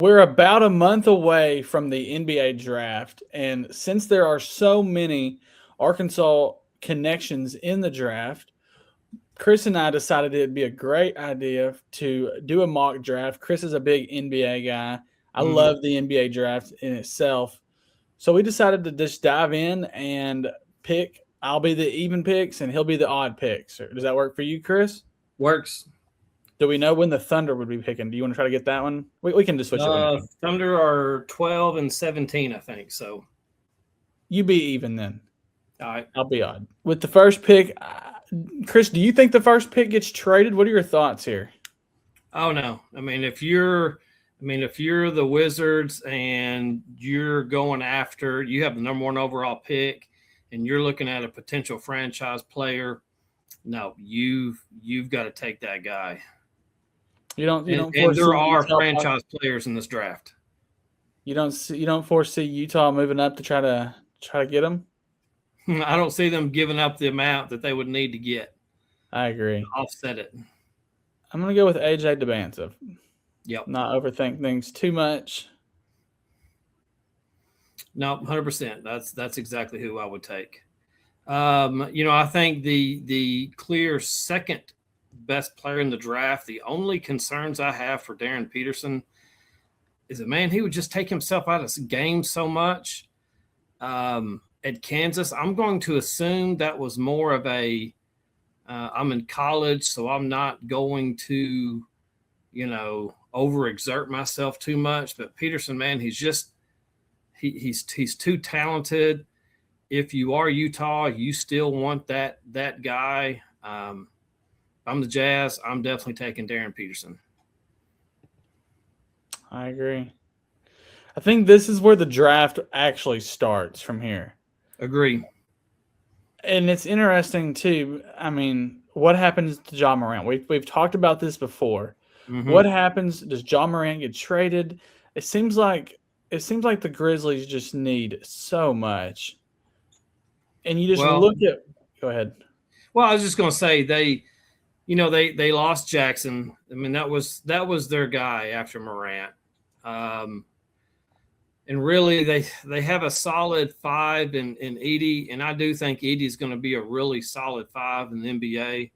We're about a month away from the NBA draft, and since there are so many Arkansas connections in the draft, Chris and I decided it'd be a great idea to do a mock draft. Chris is a big NBA guy. I Mhm. love the NBA draft in itself. So we decided to just dive in and pick. I'll be the even picks and he'll be the odd picks. Does that work for you, Chris? Works. Do we know when the Thunder would be picking? Do you want to try to get that one? We can just switch it around. Thunder are 12 and 17, I think. So, You be even then. all right. I'll be odd. With the first pick, Chris, do you think the first pick gets traded? What are your thoughts here? Oh no. If you're the Wizards and you're going after, you have the number one overall pick, and you're looking at a potential franchise player. No, you've got to take that guy. You don't And foresee there are Utah. franchise players in this draft. You don't foresee Utah moving up to try to get him. I don't see them giving up the amount that they would need to get. I agree. Offset it. I'm gonna go with AJ Dybantsa. Yep. Not overthink things too much. No, 100%. That's exactly who I would take. I think the clear second best player in the draft. The only concerns I have for Darren Peterson is that, man, he would just take himself out of games so much. At Kansas, I'm going to assume that was more of a I'm in college, so I'm not going to, overexert myself too much. But Peterson, man, he's too talented. If you are Utah, you still want that guy. I'm the Jazz. I'm definitely taking Darren Peterson. I agree. I think this is where the draft actually starts from here. Agree. And it's interesting too. I mean, what happens to Ja Morant? We've talked about this before. Mm-hmm. What happens? Does Ja Morant get traded? It seems like the Grizzlies just need so much. And you just look at. Go ahead. Well, I was just going to say they lost Jackson. I mean, that was their guy after Morant. And really, they have a solid five in Edey, and I do think Edey is going to be a really solid five in the NBA.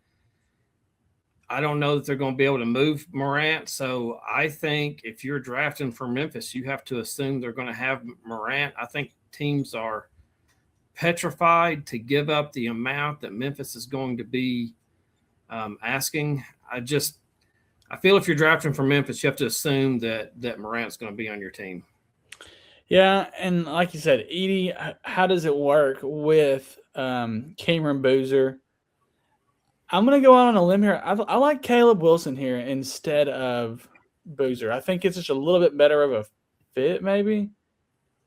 I don't know that they're going to be able to move Morant, so I think if you're drafting for Memphis, you have to assume they're going to have Morant. I think teams are petrified to give up the amount that Memphis is going to be asking. I feel if you're drafting for Memphis, you have to assume that Morant's going to be on your team. Yeah, and like you said, Edey, how does it work with Cameron Boozer? I'm going to go out on a limb here. I like Caleb Wilson here instead of Boozer. I think it's just a little bit better of a fit, maybe.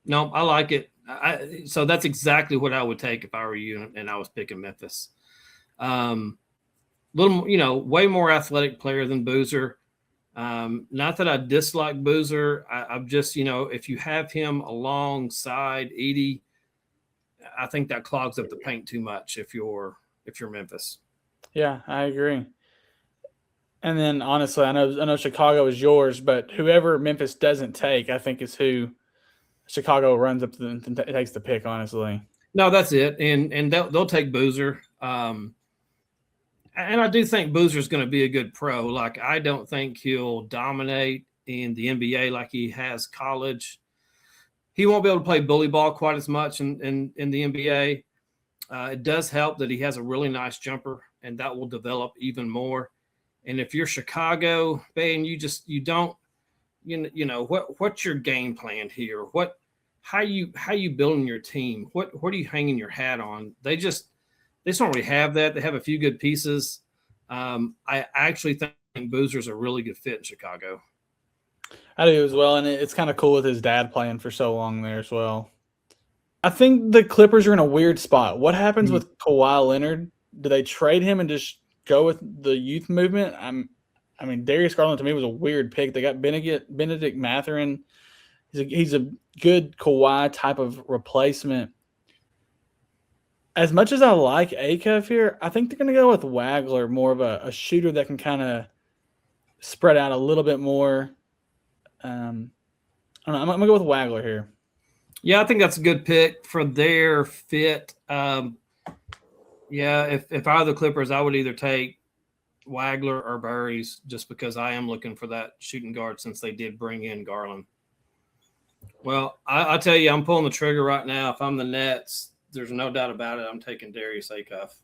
No, I like it. So that's exactly what I would take if I were you and I was picking Memphis. Little, way more athletic player than Boozer. Not that I dislike Boozer. I'm just, if you have him alongside Edey, I think that clogs up the paint too much if you're Memphis. Yeah, I agree. And then honestly, I know Chicago is yours, but whoever Memphis doesn't take, I think is who Chicago runs up to and takes the pick. Honestly, no, that's it, and they'll take Boozer. And I do think Boozer's going to be a good pro. Like, I don't think he'll dominate in the NBA like he has college. He won't be able to play bully ball quite as much in the NBA. It does help that he has a really nice jumper, and that will develop even more. And if you're Chicago, man, what's your game plan here? How you building your team? What are you hanging your hat on? They don't really have that. They have a few good pieces. I actually think Boozer's a really good fit in Chicago. I do as well, and it's kind of cool with his dad playing for so long there as well. I think the Clippers are in a weird spot. What happens with Kawhi Leonard? Do they trade him and just go with the youth movement? Darius Garland to me was a weird pick. They got Benedict Mathurin. He's a good Kawhi type of replacement. As much as I like Acuff here, I think they're going to go with Wagler, more of a shooter that can kind of spread out a little bit more. I don't know, I'm gonna go with Wagler here. Yeah, I think that's a good pick for their fit. Yeah, if I were the Clippers, I would either take Wagler or Burries, just because I am looking for that shooting guard since they did bring in Garland. Well, I tell you, I'm pulling the trigger right now. If I'm the Nets, there's no doubt about it. I'm taking Darius Acuff.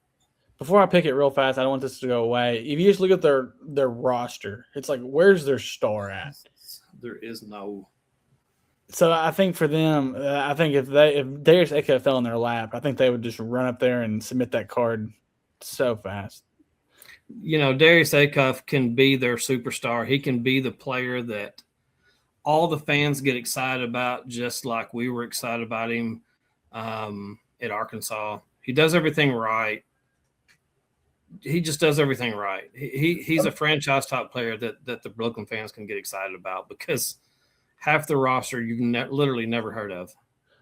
Before I pick it real fast, I don't want this to go away. If you just look at their roster, it's like, where's their star at? There is no. So I think for them, I think if Darius Acuff fell in their lap, I think they would just run up there and submit that card so fast. Darius Acuff can be their superstar. He can be the player that all the fans get excited about, just like we were excited about him at Arkansas. He does everything right. He just does everything right. He's a franchise top player that the Brooklyn fans can get excited about, because half the roster you've literally never heard of.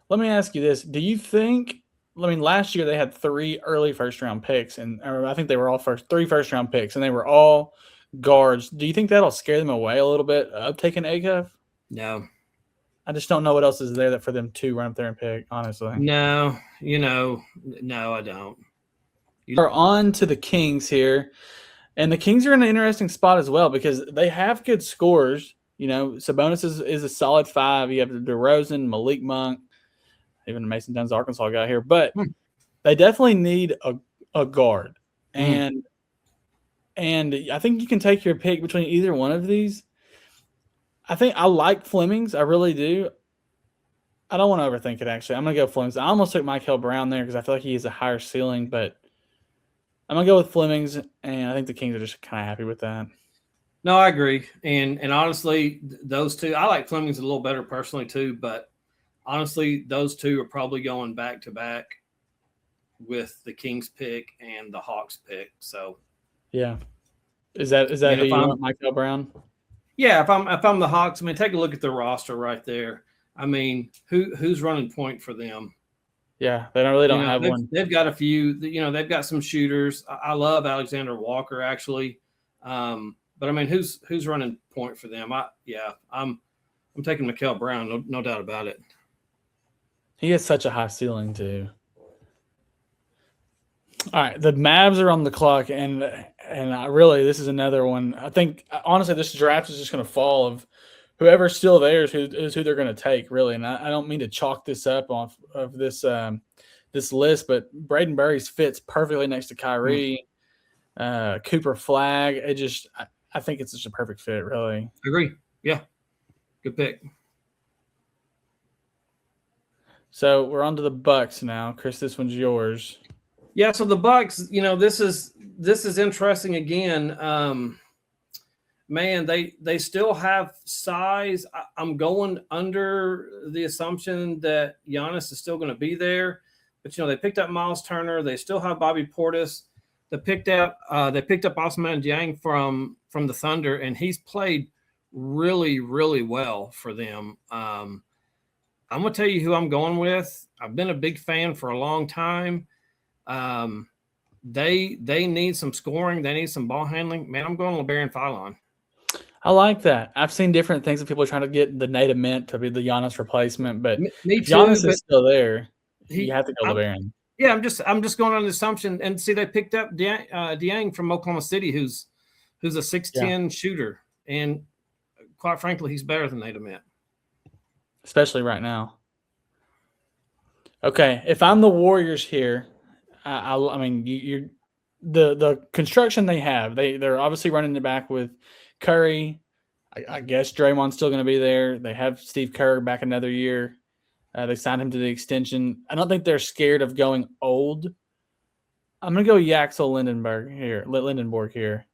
Let me ask you this. Do you think – last year they had 3 early first-round picks, and I think they were all 3 first-round picks, and they were all guards. Do you think that'll scare them away a little bit of taking Acuff? No. I just don't know what else is there for them to run up there and pick, honestly. No, no, I don't. We're on to the Kings here, and the Kings are in an interesting spot as well because they have good scores. Sabonis is a solid 5. You have DeRozan, Meleek Monk, even Mason Dunn's Arkansas guy here, but they definitely need a guard, and I think you can take your pick between either one of these. I think I like Flemings. I really do. I don't want to overthink it, actually. I'm going to go Flemings. I almost took Michael Brown there because I feel like he has a higher ceiling, but I'm going to go with Flemings, and I think the Kings are just kind of happy with that. No, I agree. And honestly, those two, I like Flemings a little better personally too, but honestly, those two are probably going back to back with the Kings pick and the Hawks pick. So yeah. Is that who you want, Michael Brown? Yeah, if I'm the Hawks, take a look at the roster right there. Who's running point for them? Yeah, they don't have one. They've got a few. They've got some shooters. I love Alexander Walker, actually. But who's running point for them? I'm taking Mikel Brown, no doubt about it. He has such a high ceiling too. All right, the Mavs are on the clock, and this is another one. I think honestly, this draft is just going to fall of whoever's still there is who they're going to take, really. And I don't mean to chalk this up off of this this list, but Braden Burries fits perfectly next to Kyrie, Cooper Flagg. I think it's just a perfect fit, really. Agree. Yeah, good pick. So we're on to the Bucks now, Chris. This one's yours. Yeah, so the Bucks, this is interesting again. Man, they still have size. I'm going under the assumption that Giannis is still going to be there, but they picked up Miles Turner. They still have Bobby Portis. They picked up Ousmane Dieng from the Thunder, and he's played really, really well for them. I'm going to tell you who I'm going with. I've been a big fan for a long time. They need some scoring. They need some ball handling. Man, I'm going LeBaron Fallon. I like that. I've seen different things that people are trying to get the Nate Mint to be the Giannis replacement, but me if too, Giannis is still there, you have to go LeBaron. Yeah, I'm just going on the assumption, and see they picked up Dieng from Oklahoma City, who's a 6'10" shooter, and quite frankly, he's better than Nate Mint, especially right now. Okay, if I'm the Warriors here, you're the construction they have. They're obviously running it back with Curry. I guess Draymond's still going to be there. They have Steve Kerr back another year. They signed him to the extension. I don't think they're scared of going old. I'm going to go Yaxel Lindenborg here.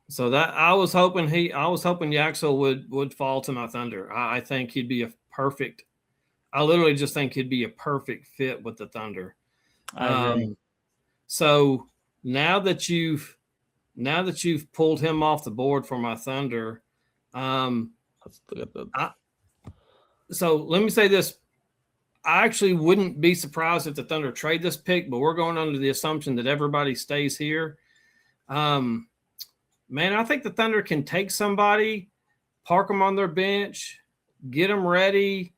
So that I was hoping Yaxel would fall to my Thunder. I think he'd be a perfect. I literally just think he'd be a perfect fit with the Thunder. I agree. So now that you've pulled him off the board for my Thunder, let's look at so let me say this. I actually wouldn't be surprised if the Thunder trade this pick, but we're going under the assumption that everybody stays here. Man, I think the Thunder can take somebody park them on their bench, get them ready,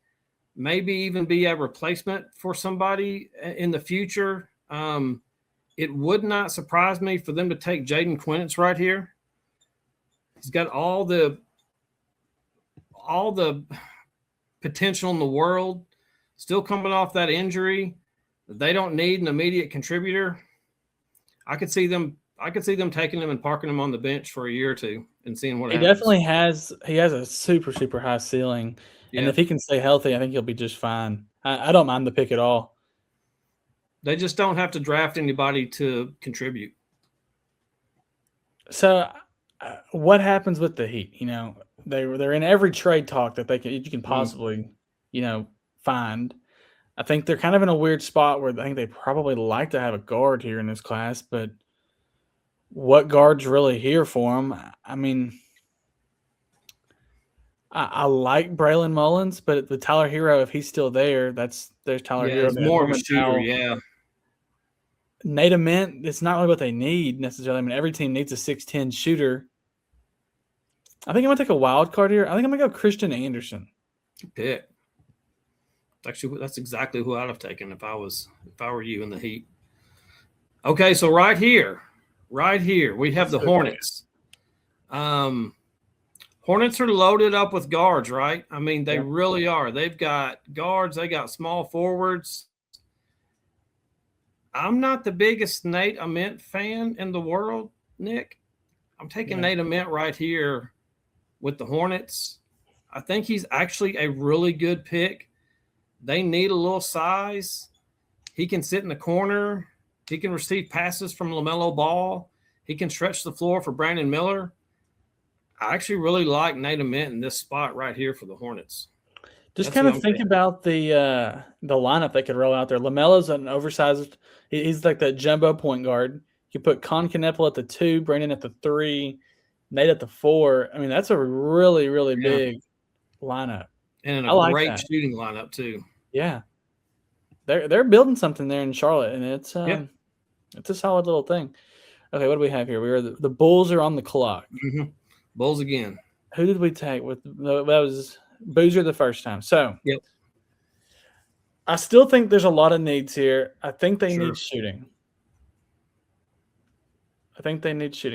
maybe even be a replacement for somebody in the future. It would not surprise me for them to take Jaden Quinitz right here. He's got all the potential in the world, still coming off that injury. They don't need an immediate contributor. I could see them taking him and parking him on the bench for a year or two and seeing what happens. Definitely has a super, super high ceiling. Yeah. And if he can stay healthy, I think he'll be just fine. I don't mind the pick at all. They just don't have to draft anybody to contribute. So what happens with the Heat? You know, they're in every trade talk that you can possibly, find. I think they're kind of in a weird spot where I think they probably like to have a guard here in this class, but what guard's really here for them? I mean, I like Braylon Mullins, but the Tyler Hero, if he's still there, there's Tyler Hero. He's more of a shooter, yeah. Nate Ament, it's not really what they need necessarily. I mean, every team needs a 6'10" shooter. I think I'm going to take a wild card here. I think I'm going to go Christian Anderson. Good pick. Actually, that's exactly who I'd have taken if I were you in the Heat. Okay, so right here, we have the Hornets. Hornets are loaded up with guards, right? I mean, they really are. They've got guards. They got small forwards. I'm not the biggest Nate Ament fan in the world, Nick. I'm taking Nate Ament right here with the Hornets. I think he's actually a really good pick. They need a little size. He can sit in the corner. He can receive passes from LaMelo Ball. He can stretch the floor for Brandon Miller. I actually really like Nate Ament in this spot right here for the Hornets. Just kind of think about the lineup they could roll out there. LaMelo's an oversized – he's like that jumbo point guard. You put Con Kneppel at the 2, Brandon at the 3, Nate at the 4. I mean, that's a really, really big lineup. And a great shooting lineup too. Yeah. They're building something there in Charlotte, and it's a solid little thing. Okay, what do we have here? The Bulls are on the clock. Mm-hmm. Bulls again. Who did we take? That was Boozer the first time. So I still think there's a lot of needs here. I think they need shooting.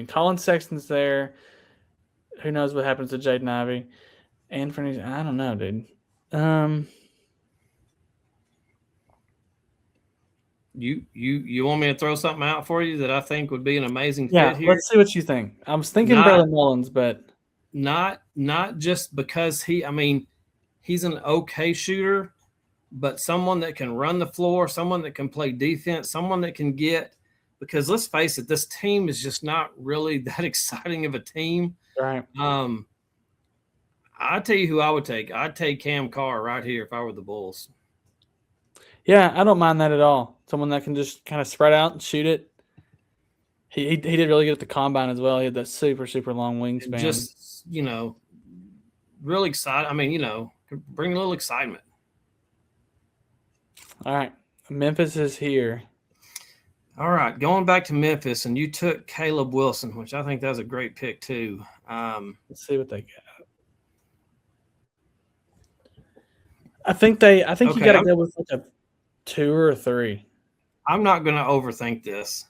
Colin Sexton's there. Who knows what happens to Jaden Ivey? Anthony, I don't know, dude. You want me to throw something out for you that I think would be an amazing fit here? Let's see what you think. I was thinking Braylon Mullins, but not just because he's an okay shooter, but someone that can run the floor, someone that can play defense, someone that can get – because let's face it, this team is just not really that exciting of a team. Right. I'll tell you who I would take. I'd take Cam Carr right here if I were the Bulls. Yeah, I don't mind that at all. Someone that can just kind of spread out and shoot it. He did really good at the combine as well. He had that super, super long wingspan. Just, really excited. I mean, bring a little excitement. All right. Memphis is here. All right. Going back to Memphis, and you took Caleb Wilson, which I think that was a great pick too. Let's see what they got. I think you got to go with like a 2 or a 3. I'm not going to overthink this.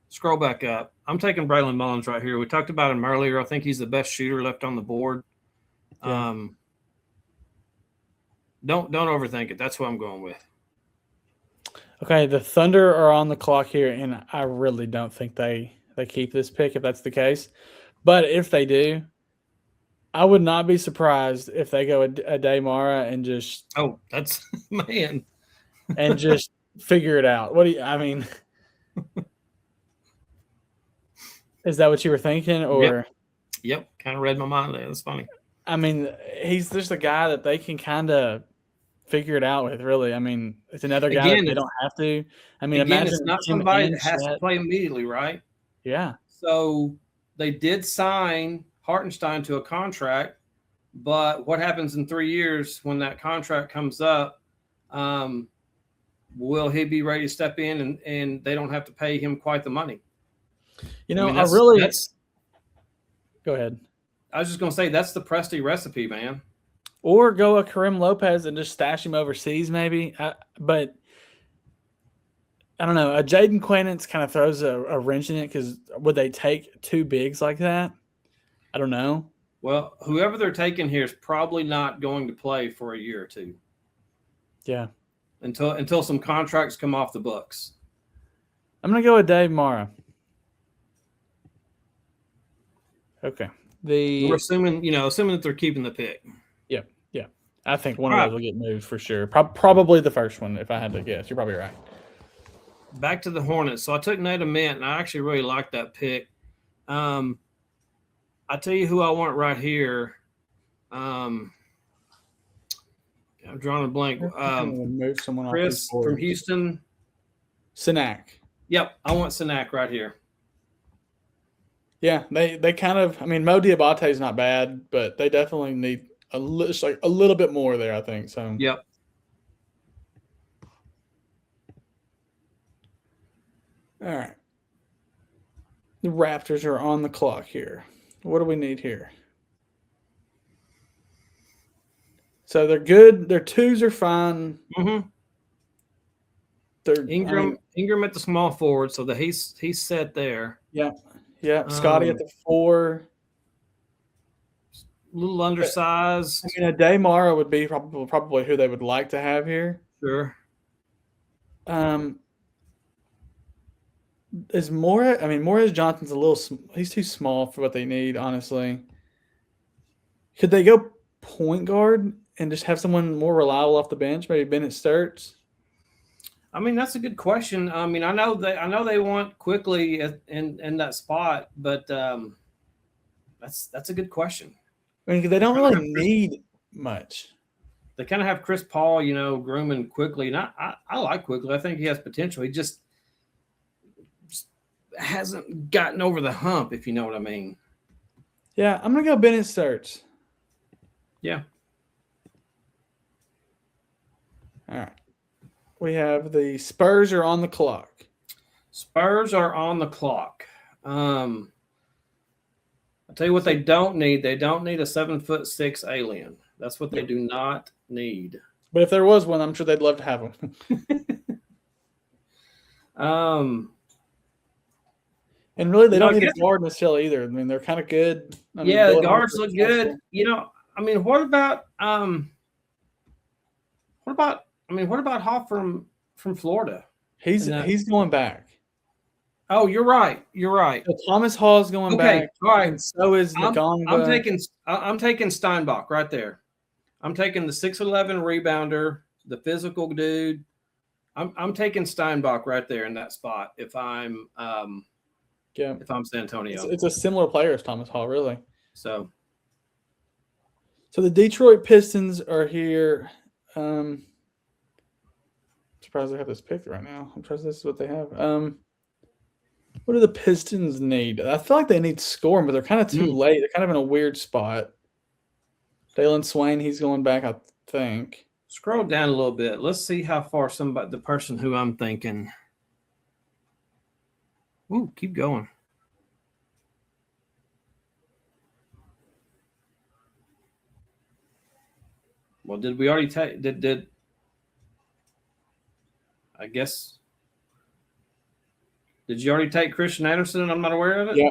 Scroll back up. I'm taking Braylon Mullins right here. We talked about him earlier. I think he's the best shooter left on the board. Yeah. Don't overthink it. That's who I'm going with. Okay, the Thunder are on the clock here, and I really don't think they keep this pick if that's the case. But if they do, I would not be surprised if they go a Daymara and just – oh, that's – man. And just figure it out. Is that what you were thinking? Or Yep. Kind of read my mind there. That's funny. I mean, he's just a guy that they can kind of figure it out with, really. I mean, it's another guy that they don't have to. I mean, imagine it's not somebody that has to play immediately, right? Yeah. So they did sign Hartenstein to a contract, but what happens in 3 years when that contract comes up? Will he be ready to step in and they don't have to pay him quite the money? Go ahead. I was just gonna say that's the Presti recipe, man. Or go a Karim Lopez and just stash him overseas, maybe. But I don't know. A Jaden Quinance kind of throws a wrench in it because would they take two bigs like that? I don't know. Well, whoever they're taking here is probably not going to play for a year or two. Yeah. Until some contracts come off the books. I'm gonna go with Dave Mara. Okay. We're assuming that they're keeping the pick. Yeah. I think one of those will get moved for sure. Probably the first one, if I had to guess. You're probably right. Back to the Hornets. So I took Nate Ament, and I actually really like that pick. I tell you who I want right here. I'm drawing a blank. Move someone Chris off from Houston. Sinak. Yep, I want Sinak right here. Yeah, they kind of. I mean, Mo Diabate is not bad, but they definitely need a little bit more there, I think. So. Yep. All right. The Raptors are on the clock here. What do we need here? So they're good. Their twos are fine. Mm-hmm. Ingram at the small forward, so that he's set there. Yeah. Scotty at the 4. A little undersized. I mean, a Day Mara would be probably who they would like to have here. Sure. Is Mora? I mean, Morris Johnson's he's too small for what they need, honestly. Could they go point guard and just have someone more reliable off the bench? Maybe Bennett Sturts. I mean, that's a good question. I mean, I know they want quickly in that spot, but that's a good question. I mean, they don't really need much. They kind of have Chris Paul, grooming quickly, and I like quickly. I think he has potential. He just hasn't gotten over the hump, if you know what I mean. Yeah, I'm gonna go Bennett Sturts. Yeah. All right. We have the Spurs are on the clock. Spurs are on the clock. I'll tell you what they don't need. They don't need a 7'6" alien. That's what they do not need. But if there was one, I'm sure they'd love to have him. And really, they don't need a guard necessarily either. I mean, they're kind of good. The guards look good. What about Hoff from Florida? He's going back. Oh, you're right. So Thomas Hall's going back. All right. And so is Nganga. I'm taking Steinbach right there. I'm taking the 6'11" rebounder, the physical dude. I'm taking Steinbach right there in that spot if I'm San Antonio. It's a similar player as Thomas Hall, really. So the Detroit Pistons are here. I'm surprised they have this pick right now. I'm surprised this is what they have. What do the Pistons need? I feel like they need scoring, but they're kind of too late. They're kind of in a weird spot. Dalen Swain, he's going back, I think. Scroll down a little bit. Let's see how far the person who I'm thinking. Ooh, keep going. Well, did we already take? Did I guess? Did you already take Christian Anderson? I'm not aware of it. Yeah,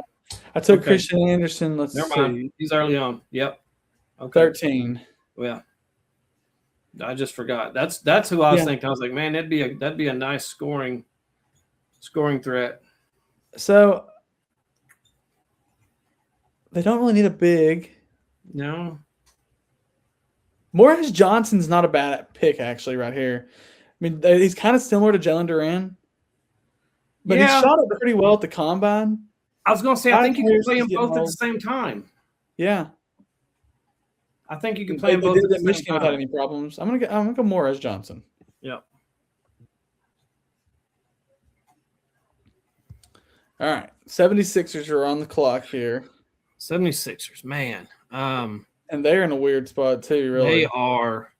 I took Christian Anderson. Never mind. He's early on. Yep. Okay. 13. Well, I just forgot. That's who I was thinking. I was like, man, that'd be a nice scoring threat. So they don't really need a big. No. Morris Johnson's not a bad pick, actually, right here. I mean, he's kind of similar to Jalen Duran, but he shot it pretty well at the combine. I was going to say, I think you can play them both at the same time. Yeah. I think you can play them both at the same Michigan time without any problems. I'm gonna go Morris Johnson. Yep. All right. 76ers are on the clock here. 76ers, man. And they're in a weird spot too, really. They are.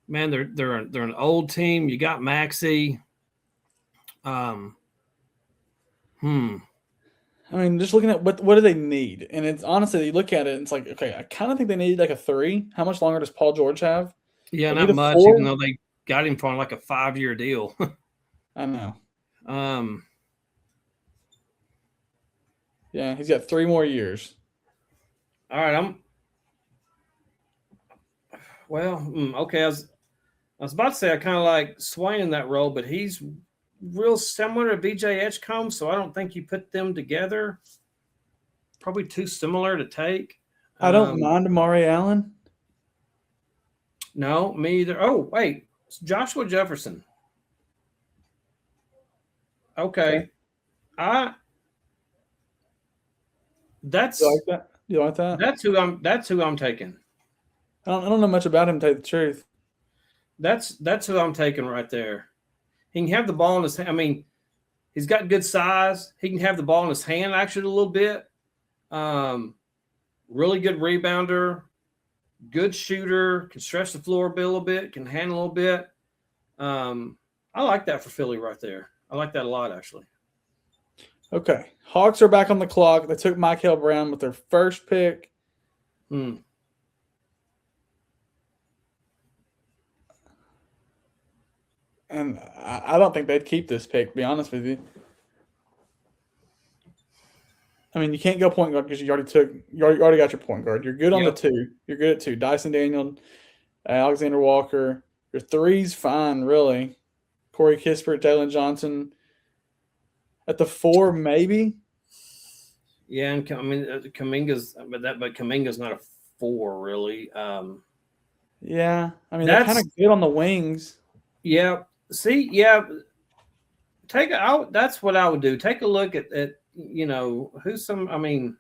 Man, they're an old team. You got Maxey. I mean, just looking at what do they need, and it's honestly you look at it, and it's like, okay, I kind of think they need like a 3. How much longer does Paul George have? Yeah, They not need a much, even 4. though they got him for like a 5-year deal. I know. um, Yeah, he's got 3 more years. all right, okay. I was about to say I kind of like Swain in that role, but he's real similar to BJ Edgecombe, so I don't think you put them together. Probably too similar to take. I don't mind Amari Allen. No, me either. Oh, wait, it's Joshua Jefferson. Okay, that's You like that? You like that? that's who I'm taking. I don't know much about him, to tell you the truth. That's who I'm taking right there. He can have the ball in his hand. I mean, he's got good size. He can have the ball in his hand actually a little bit. Really good rebounder, good shooter, can stretch the floor a little bit, can handle a little bit. I like that for Philly right there. I like that a lot, actually. Okay. Hawks are back on the clock. They took Michael Brown with their first pick. Hmm. And I don't think they'd keep this pick, to be honest with you. I mean, you can't go point guard because you already got your point guard. You're good on the 2. You're good at 2. Dyson Daniel, Alexander Walker. Your 3's fine, really. Corey Kispert, Jalen Johnson. At the 4, maybe. Yeah, and I mean Kuminga's, but Kuminga's not a 4 really. Yeah, I mean they're kind of good on the wings. Yeah. See, that's what I would do. Take a look at who's some. I mean,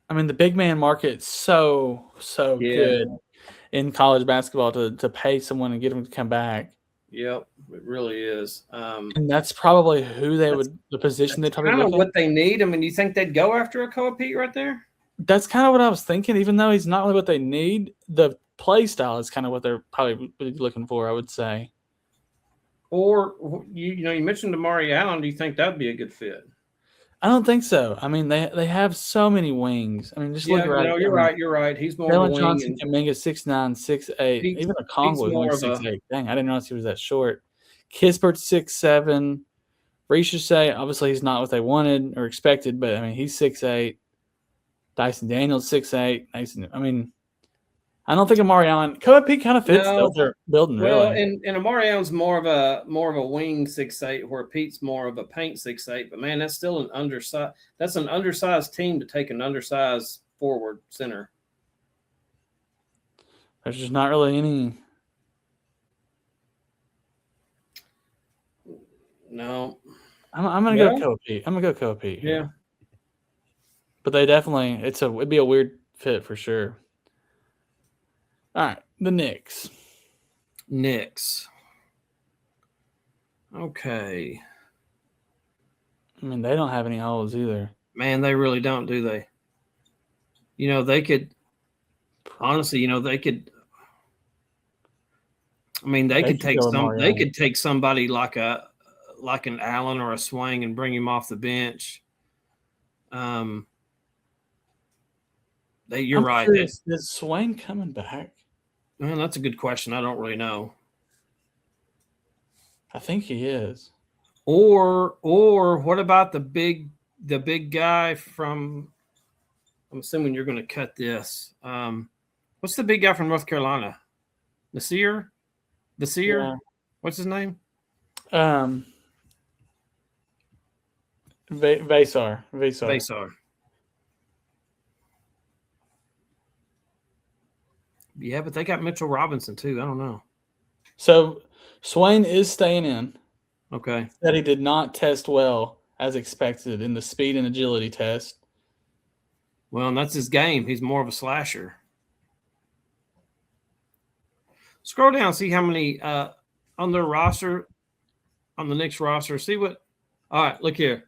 the big man market's so good in college basketball to pay someone and get them to come back. Yep, it really is. And that's probably who the position they probably kind of look what at. they need. I mean, you think they'd go after Acuff Jr right there? That's kind of what I was thinking. Even though he's not really what they need, the play style is kind of what they're probably looking for, I would say. Or you mentioned Amari Allen. Do you think that'd be a good fit? I don't think so. I mean, they have so many wings. I mean, just look right. No, you're right. You're right. He's more Jalen of a Johnson, wing. Kuminga 6'9", 6'8". Even a Congo is only 6'8". Dang, I didn't realize he was that short. Kispert 6'7". Richard, obviously he's not what they wanted or expected, but I mean he's 6'8". Dyson Daniels 6'8". I mean, I don't think Amari Allen. Kobe kind of fits what they're building. Well, really. and Amari Allen's more of a wing 6'8", where Pete's more of a paint 6'8". But man, that's still an undersized. That's an undersized team to take an undersized forward center. There's just not really any. No, I'm gonna go Kobe. I'm gonna go Kobe. Yeah, but they definitely it'd be a weird fit for sure. All right, the Knicks. Okay. I mean, they don't have any holes either. Man, they really don't, do they? They could honestly, they could. I mean, they could take They could take somebody like an Allen or a Swang and bring him off the bench. You're right. Is Swang coming back? Well, that's a good question. I don't really know. I think he is. Or what about the big guy from? I'm assuming you're going to cut this. What's the big guy from North Carolina? Nasir? Yeah. What's his name? Vasar. Yeah, but they got Mitchell Robinson too. I don't know. So Swain is staying in. Okay. That he did not test well as expected in the speed and agility test. Well, and that's his game. He's more of a slasher. Scroll down, see how many on their roster, on the Knicks roster. See what. All right, look here.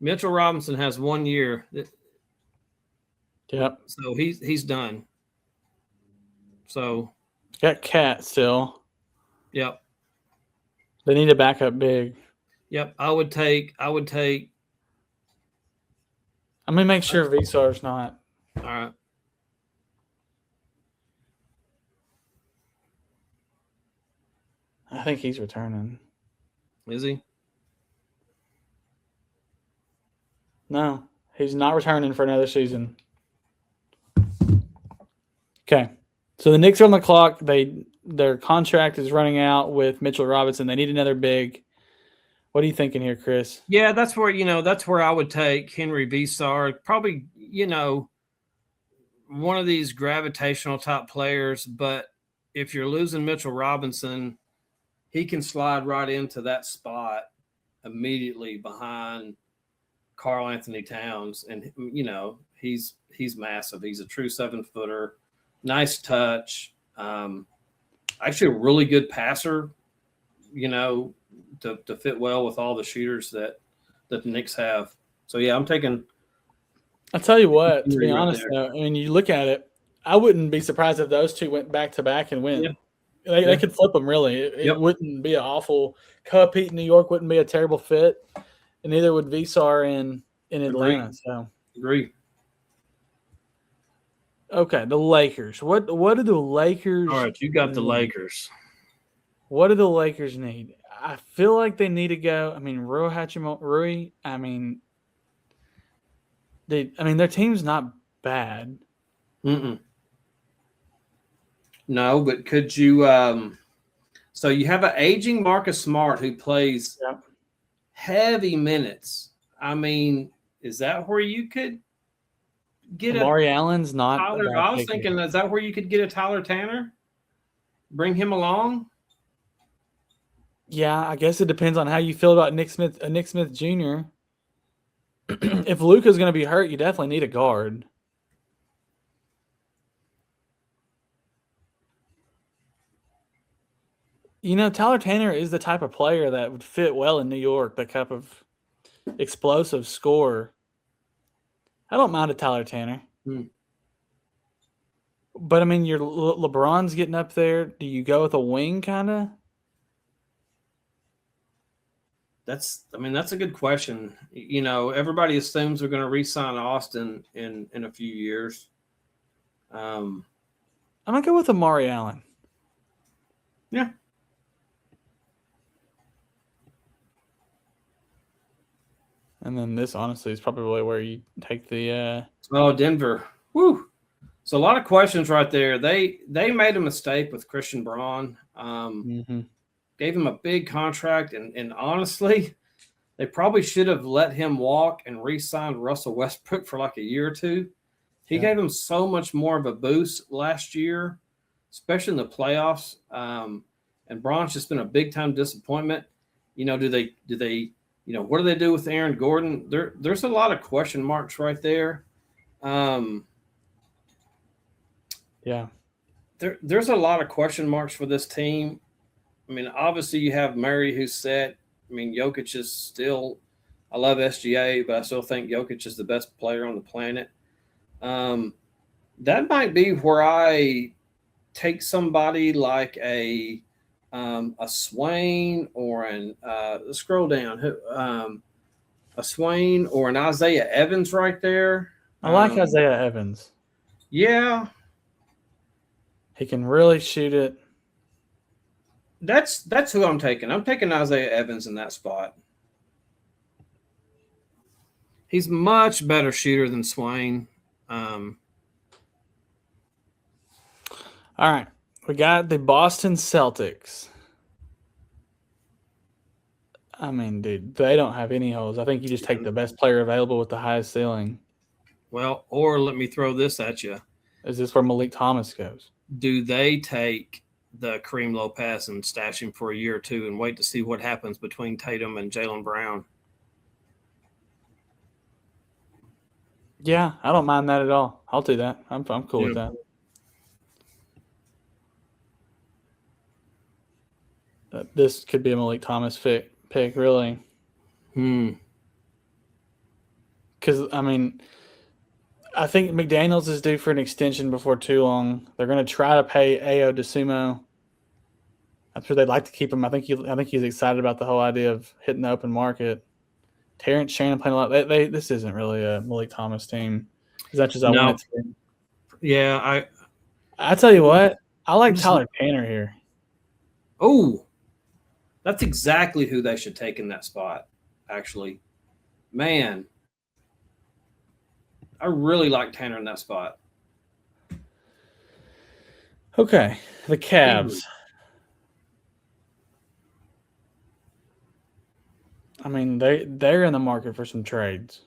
Mitchell Robinson has 1 year. Yep. So he's done. So got Cat still. Yep. They need a backup big. Yep, I would take. I'm gonna make sure Visar's not. All right. I think he's returning. Is he? No, he's not returning for another season. Okay, so the Knicks are on the clock. Their contract is running out with Mitchell Robinson. They need another big. What are you thinking here, Chris? Yeah, that's where I would take Henry Visar. Probably, one of these gravitational type players. But if you're losing Mitchell Robinson, he can slide right into that spot immediately behind Karl Anthony Towns, and he's massive. He's a true 7-footer, nice touch, actually a really good passer. To fit well with all the shooters that the Knicks have. So yeah, I'm taking. I'll tell you what. To be honest, though, I mean, you look at it, I wouldn't be surprised if those two went back to back and win. Yeah. They could flip them, really. It wouldn't be an awful cup. Heat in New York wouldn't be a terrible fit, and neither would Visar in Atlanta. So agree. Okay, the Lakers. What do the Lakers? All right, you got the Lakers. What do the Lakers need? I feel like they need to go. I mean, Rui. I mean, their team's not bad. No, but could you? So you have an aging Marcus Smart who plays heavy minutes. I mean, is that where you could get Amari Allen's not? Tyler, I was thinking, is that where you could get a Tyler Tanner? Bring him along. Yeah, I guess it depends on how you feel about Nick Smith Jr. If Luka's going to be hurt, you definitely need a guard. Tyler Tanner is the type of player that would fit well in New York, the type of explosive scorer. I don't mind a Tyler Tanner. But, I mean, your LeBron's getting up there. Do you go with a wing kind of? That's a good question. Everybody assumes they're going to re-sign Austin in a few years. I'm going to go with Amari Allen. Yeah. And then this, honestly, is probably where you take the Denver. Woo. So a lot of questions right there. They made a mistake with Christian Braun. Gave him a big contract, and honestly, they probably should have let him walk and re-signed Russell Westbrook for like a year or two. He gave him so much more of a boost last year, especially in the playoffs. And Braun's just been a big-time disappointment. Do they what do they do with Aaron Gordon? There's a lot of question marks right there. There's a lot of question marks for this team. I mean, obviously you have Murray who's set. I mean, Jokic is still – I love SGA, but I still think Jokic is the best player on the planet. That might be where I take somebody like a Swain or scroll down, a Swain or an Isaiah Evans right there. I like Isaiah Evans. Yeah. He can really shoot it. That's who I'm taking. I'm taking Isaiah Evans in that spot. He's much better shooter than Swain. All right. We got the Boston Celtics. I mean, dude, they don't have any holes. I think you just take the best player available with the highest ceiling. Well, or let me throw this at you. Is this where Malik Thomas goes? Do they take the Kareem Lopez and stash him for a year or two and wait to see what happens between Tatum and Jaylen Brown? Yeah, I don't mind that at all. I'll do that. I'm cool with that. This could be a Malik Thomas pick, really. Because, I mean, I think McDaniels is due for an extension before too long. They're going to try to pay Ayo DeSumo. I'm sure they'd like to keep him. I think he's excited about the whole idea of hitting the open market. Terrence Shannon playing a lot. This isn't really a Meleek Thomas team as much as I want it to be. Yeah, I tell you what, I like Tyler Tanner here. Oh, that's exactly who they should take in that spot, actually. Man, I really like Tanner in that spot. Okay, the Cavs. I mean, they're in the market for some trades.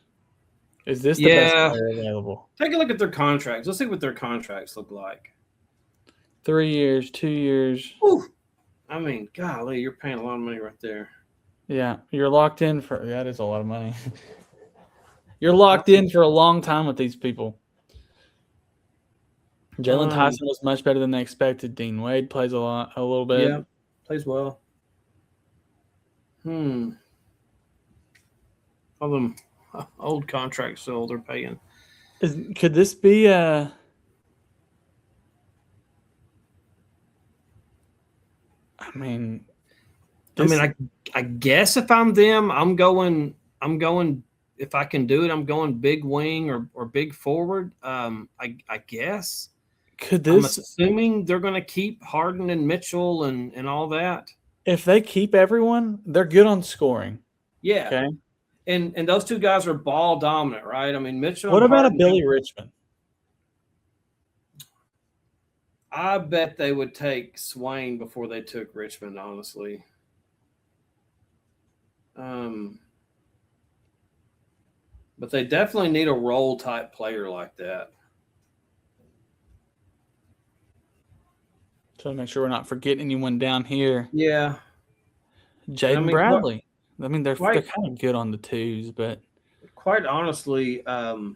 Is this the best player available? Take a look at their contracts. Let's see what their contracts look like. 3 years, 2 years. Ooh. I mean, golly, you're paying a lot of money right there. Yeah, you're locked in for that is a lot of money. You're locked in for a long time with these people. Jalen Tyson was much better than they expected. Dean Wade plays a little bit. Yeah, plays well. All them old contracts still they're paying. Could this be I mean, I guess if I'm them, I'm going if I can do it, I'm going big wing or big forward. I guess. Could this? I'm assuming they're going to keep Harden and Mitchell and all that. If they keep everyone, they're good on scoring. Yeah. Okay. And those two guys are ball dominant, right? I mean, Mitchell. What about a Billy Richmond? I bet they would take Swain before they took Richmond, honestly. But they definitely need a role type player like that. So to make sure we're not forgetting anyone down here. Yeah. Jaden Bradley. They're kind of good on the twos, but quite honestly, yeah,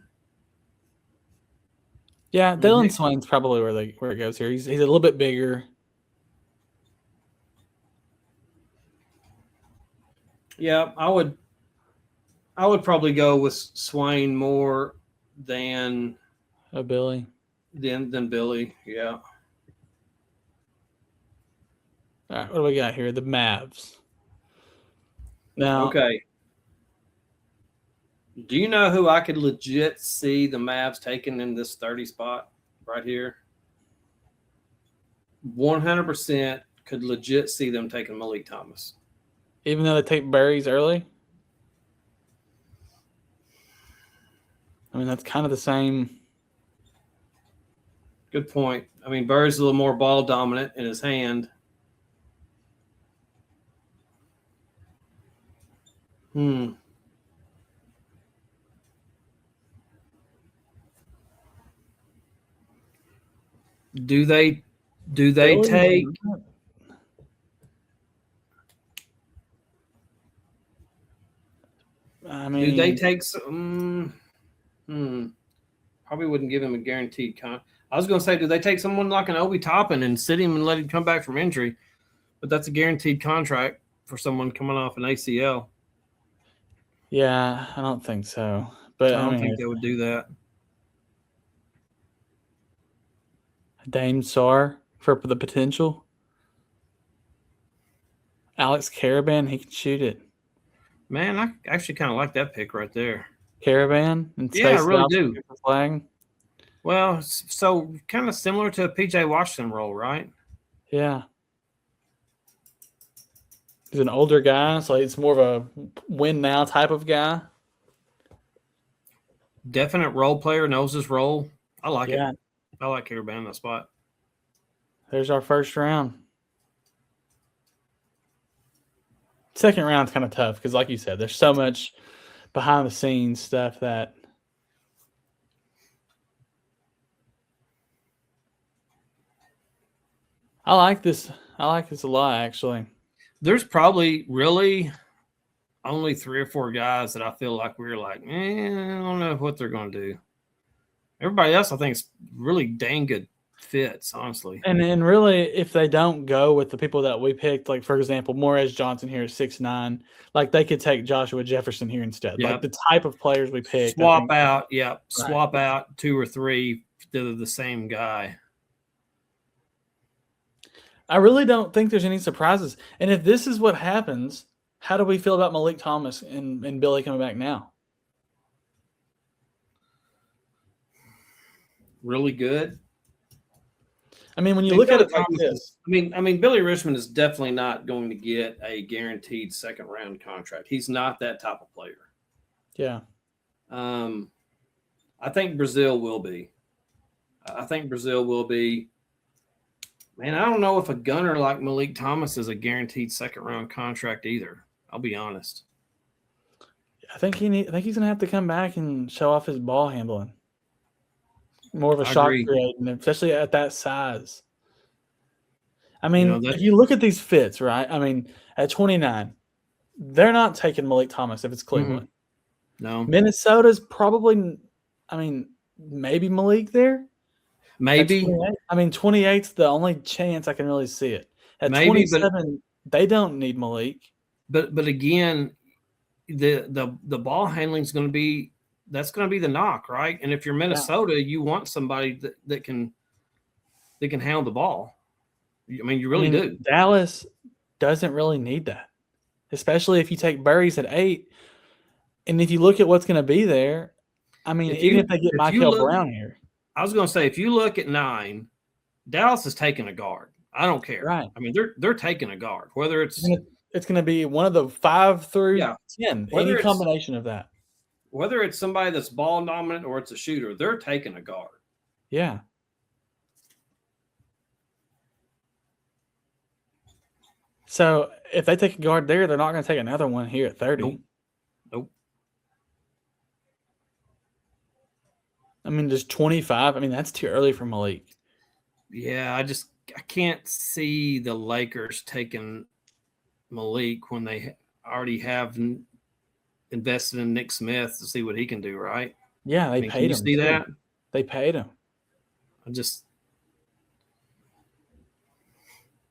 Dylan Swain's probably where it goes here. He's a little bit bigger. Yeah, I would probably go with Swain more than Billy. Than Billy, yeah. All right, what do we got here? The Mavs. Now, okay. Do you know who I could legit see the Mavs taking in this 30 spot right here? 100% could legit see them taking Meleek Thomas. Even though they take Berries early? I mean, that's kind of the same. Good point. I mean, Berries is a little more ball dominant in his hand. Do they take? I mean, do they take some? Probably wouldn't give him a guaranteed contract. I was going to say, do they take someone like an Obi Toppin and sit him and let him come back from injury? But that's a guaranteed contract for someone coming off an ACL. Yeah, I don't think so. But I don't think they would do that. Dame Sarr for the potential. Alex Caravan, he can shoot it. Man, I actually kind of like that pick right there. Caravan and yeah, I really do. Flag. Well, so kind of similar to a PJ Washington role, right? Yeah. He's an older guy, so it's more of a win now type of guy. Definite role player, knows his role. I like it. Yeah. I like Caravan in that spot. There's our first round. Second round's kind of tough because, like you said, there's so much behind the scenes stuff that I like this. I like this a lot, actually. There's probably really only 3 or 4 guys that I feel like we're like, I don't know what they're going to do. Everybody else, I think, is really dang good fits, honestly. And really, if they don't go with the people that we picked, like, for example, Morez Johnson here is 6'9", like, they could take Joshua Jefferson here instead. Yep. Like, the type of players we picked. Swap out 2 or 3 that are the same guy. I really don't think there's any surprises. And if this is what happens, how do we feel about Malik Thomas and Billy coming back now? Really good. I mean, when you look at it like Thomas this, I mean, Billy Richmond is definitely not going to get a guaranteed second round contract. He's not that type of player. yeah. I think Brazil will be. I think Brazil will be. Man, I don't know if a gunner like Malik Thomas is a guaranteed second round contract either. I'll be honest. I think he's gonna have to come back and show off his ball handling. More of a shot creating, especially at that size. I mean, if you look at these fits, right? I mean, at 29, they're not taking Malik Thomas if it's Cleveland. No. Minnesota's probably, I mean, maybe Malik there. Maybe. I mean, 28's the only chance I can really see it. At maybe, 27, they don't need Malik. But again, the ball handling is going to be the knock, right? And if you're Minnesota, you want somebody that can handle the ball. I mean, you really do. Dallas doesn't really need that, especially if you take Burries at 8. And if you look at what's going to be there, I mean, even if they get Michael Brown here. I was going to say, if you look at 9, Dallas is taking a guard. I don't care. Right. I mean, they're taking a guard, whether it's going to be one of the 5 through 10, any combination of that. Whether it's somebody that's ball dominant or it's a shooter, they're taking a guard. Yeah. So if they take a guard there, they're not going to take another one here at 30. Nope. I mean, just 25. I mean, that's too early for Malik. Yeah, I can't see the Lakers taking Malik when they already have invested in Nick Smith to see what he can do, right? Yeah, they paid him. You see that? They paid him.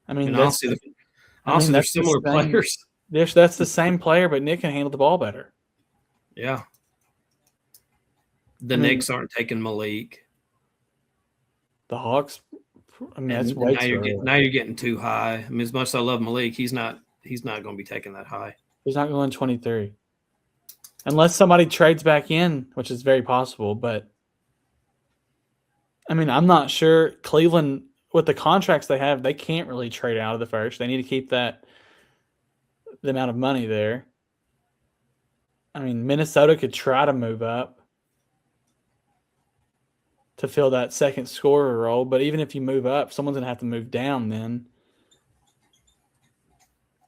I mean, they're similar players. Yes, that's the same player, but Nick can handle the ball better. Yeah. The Knicks aren't taking Malik. The Hawks. I mean, that's way now you're getting too high. I mean, as much as I love Malik, he's not going to be taking that high. He's not going 23. Unless somebody trades back in, which is very possible. But, I mean, I'm not sure. Cleveland, with the contracts they have, they can't really trade out of the first. They need to keep the amount of money there. I mean, Minnesota could try to move up to fill that second scorer role. But even if you move up, someone's going to have to move down then.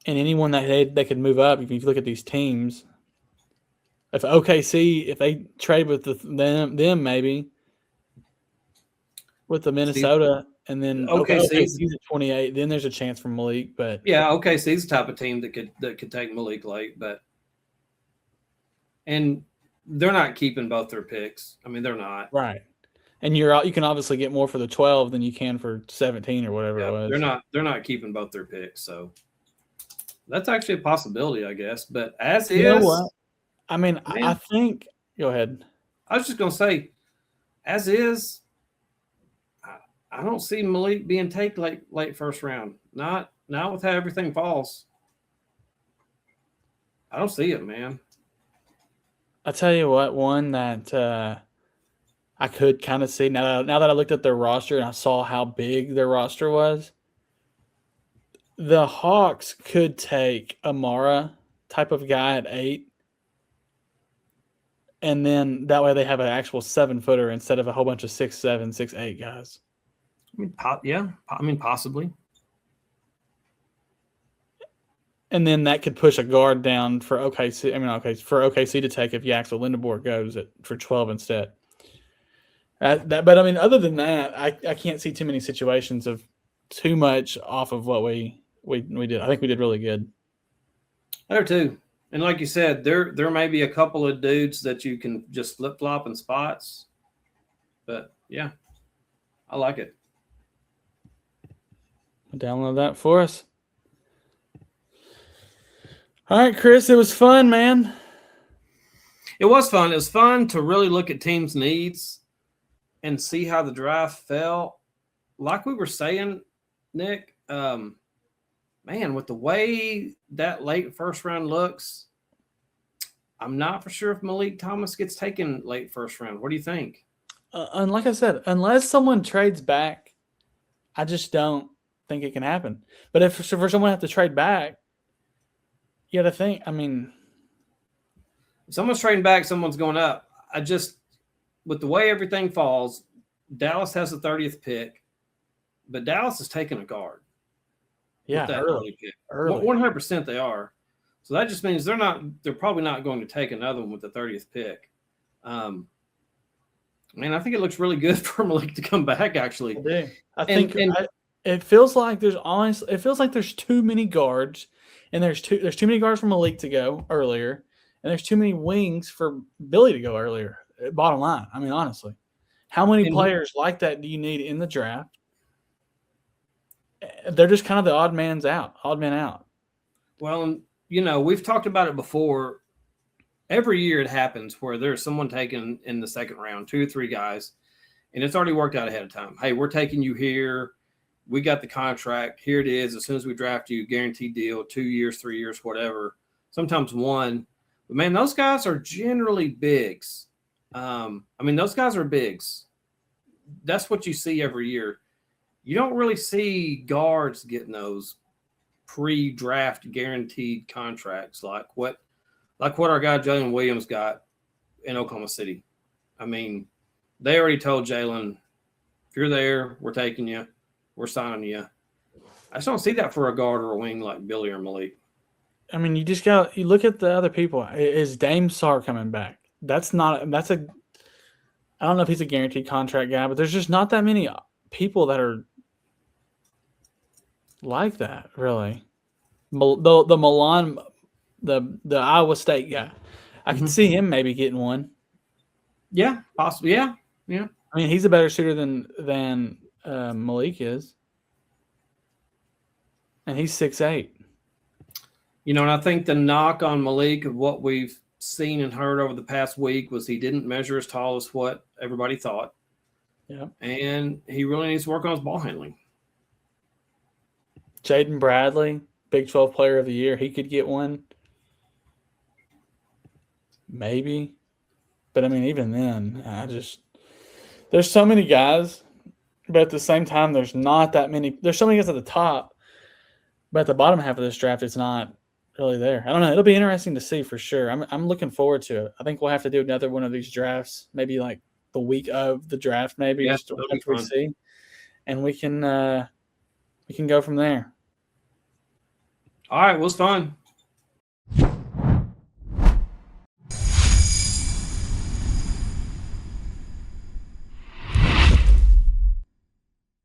And anyone that they could move up, if you look at these teams, if OKC, if they trade with them maybe, with the Minnesota, and then OKC's at 28, then there's a chance for Malik. But yeah, OKC's the type of team that could take Malik late, and they're not keeping both their picks. I mean, they're not. Right. And you can obviously get more for the 12 than you can for 17 or whatever it was. They're not keeping both their picks, so that's actually a possibility, I guess. But as is, you know what? I mean, I think. Go ahead. I was just gonna say, as is, I don't see Malik being taken late first round. Not with how everything falls. I don't see it, man. I'll tell you what. One that. I could kind of see now that I looked at their roster and I saw how big their roster was. The Hawks could take Amara type of guy at 8. And then that way they have an actual 7-footer instead of a whole bunch of 6'7", 6'8" guys. I mean, possibly. And then that could push a guard down for OKC. For OKC to take if Yaxel Lindebor goes for 12 instead. But I mean, other than that, I can't see too many situations of too much off of what we did. I think we did really good. There too, and like you said, there may be a couple of dudes that you can just flip flop in spots, but yeah, I like it. Download that for us. All right, Chris, it was fun, man. It was fun. It was fun to really look at teams' needs and see how the draft fell. Like we were saying, Nick, Man, with the way that late first round looks, I'm not for sure if Meleek Thomas gets taken late first round. What do you think? And like I said, unless someone trades back, I just don't think it can happen. But if for someone to have to trade back, you got to think. I mean, if someone's trading back, someone's going up. With the way everything falls, Dallas has the 30th pick, but Dallas is taking a guard. Yeah, with that early pick. early. 100% they are. So that just means they're probably not going to take another one with the 30th pick. Man, I think it looks really good for Meleek to come back, actually. I think it feels like there's too many guards, and there's too many guards for Meleek to go earlier, and there's too many wings for Billy to go earlier. Bottom line, I mean, honestly, how many players like that do you need in the draft? They're just kind of the odd man out. Well, we've talked about it before. Every year it happens where there's someone taken in the second round, 2 or 3 guys, and it's already worked out ahead of time. Hey, we're taking you here. We got the contract. Here it is. As soon as we draft you, guaranteed deal, 2 years, 3 years, whatever, sometimes 1. But, man, those guys are generally bigs. Those guys are bigs. That's what you see every year. You don't really see guards getting those pre-draft guaranteed contracts like what our guy Jalen Williams got in Oklahoma City. I mean, they already told Jalen, if you're there, we're taking you, we're signing you. I just don't see that for a guard or a wing like Billy or Meleek. I mean, you look at the other people. Is Dame Sarr coming back? I don't know if he's a guaranteed contract guy, but there's just not that many people that are like that, really. The Milan, the Iowa State guy, I can see him maybe getting one. Yeah, possibly. Yeah. I mean, he's a better shooter than Meleek is, and he's 6'8". And I think the knock on Meleek of what we've seen and heard over the past week was he didn't measure as tall as what everybody thought. Yeah, and he really needs to work on his ball handling. Jaden Bradley, Big 12 Player of the Year, he could get one. Maybe. But, I mean, even then, there's so many guys, but at the same time, there's not that many. There's so many guys at the top, but at the bottom half of this draft, it's not really there. I don't know. It'll be interesting to see for sure. I'm looking forward to it. I think we'll have to do another one of these drafts, maybe like the week of the draft, maybe just after we see, and we can go from there. All right, well, it's fun.